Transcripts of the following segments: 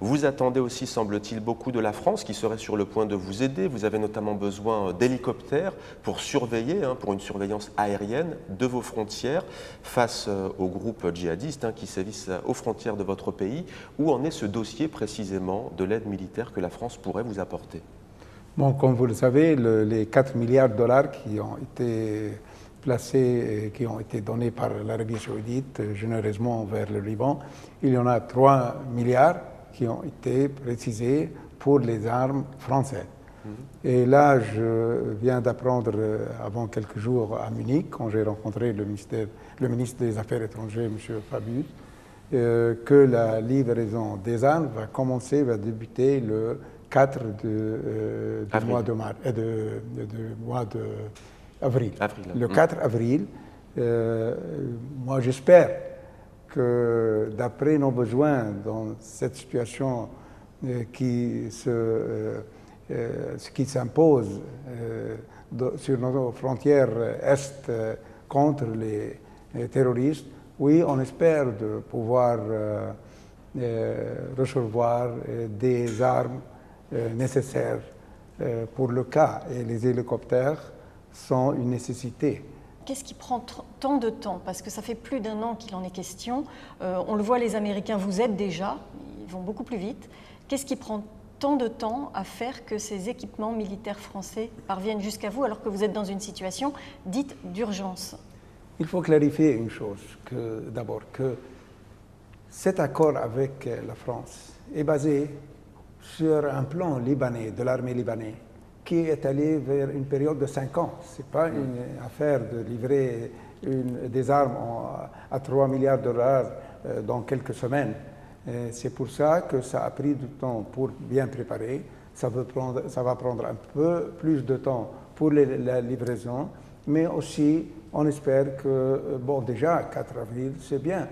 Vous attendez aussi, semble-t-il, beaucoup de la France qui serait sur le point de vous aider. Vous avez notamment besoin d'hélicoptères pour surveiller, pour une surveillance aérienne de vos frontières face aux groupes djihadistes qui sévissent aux frontières de votre pays. Où en est ce dossier précisément de l'aide militaire que la France pourrait vous apporter? Bon, comme vous le savez, les 4 milliards de dollars qui ont été placés, qui ont été donnés par l'Arabie saoudite généreusement vers le Liban, il y en a 3 milliards qui ont été précisés pour les armes françaises. Et là, je viens d'apprendre avant quelques jours à Munich, quand j'ai rencontré le ministre des Affaires étrangères, M. Fabius, que la livraison des armes va débuter le 4 du mois d'avril. Le 4 avril. Moi, j'espère que d'après nos besoins dans cette situation qui s'impose sur nos frontières est contre les terroristes, oui, on espère de pouvoir recevoir des armes nécessaires pour le cas. Et les hélicoptères sont une nécessité. Qu'est-ce qui prend tant de temps? Parce que ça fait plus d'1 an qu'il en est question. On le voit, les Américains vous aident déjà, ils vont beaucoup plus vite. Qu'est-ce qui prend tant de temps à faire que ces équipements militaires français parviennent jusqu'à vous alors que vous êtes dans une situation dite d'urgence? Il faut clarifier une chose, d'abord que cet accord avec la France est basé sur un plan libanais, de l'armée libanaise, qui est allé vers une période de 5 ans. Ce n'est pas une affaire de livrer des armes à 3 milliards de dollars dans quelques semaines. C'est pour ça que ça a pris du temps pour bien préparer. Ça va prendre un peu plus de temps pour la livraison, mais aussi on espère que, bon, déjà 4 avril, c'est bien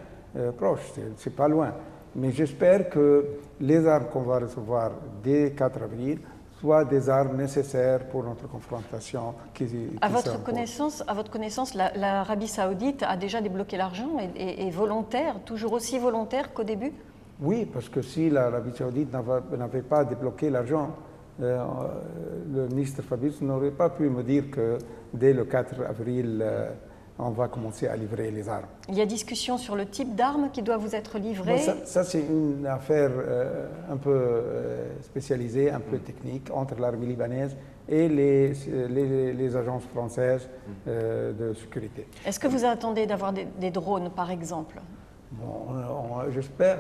proche, c'est pas loin. Mais j'espère que les armes qu'on va recevoir dès 4 avril soient des armes nécessaires pour notre confrontation. À votre connaissance, l'Arabie saoudite a déjà débloqué l'argent et est volontaire, toujours aussi volontaire qu'au début? Oui, parce que si l'Arabie saoudite n'avait pas débloqué l'argent, le ministre Fabius n'aurait pas pu me dire que dès le 4 avril, on va commencer à livrer les armes. Il y a discussion sur le type d'armes qui doit vous être livré? Ça c'est une affaire un peu spécialisée, un peu technique, entre l'armée libanaise et les agences françaises de sécurité. Est-ce que vous attendez d'avoir des drones, par exemple? Bon, j'espère.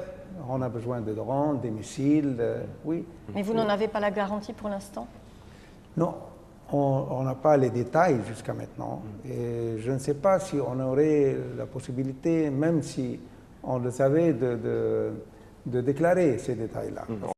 On a besoin de drones, des missiles, oui. Mais vous n'en avez pas la garantie pour l'instant? Non. On n'a pas les détails jusqu'à maintenant. Et je ne sais pas si on aurait la possibilité, même si on le savait, de déclarer ces détails-là.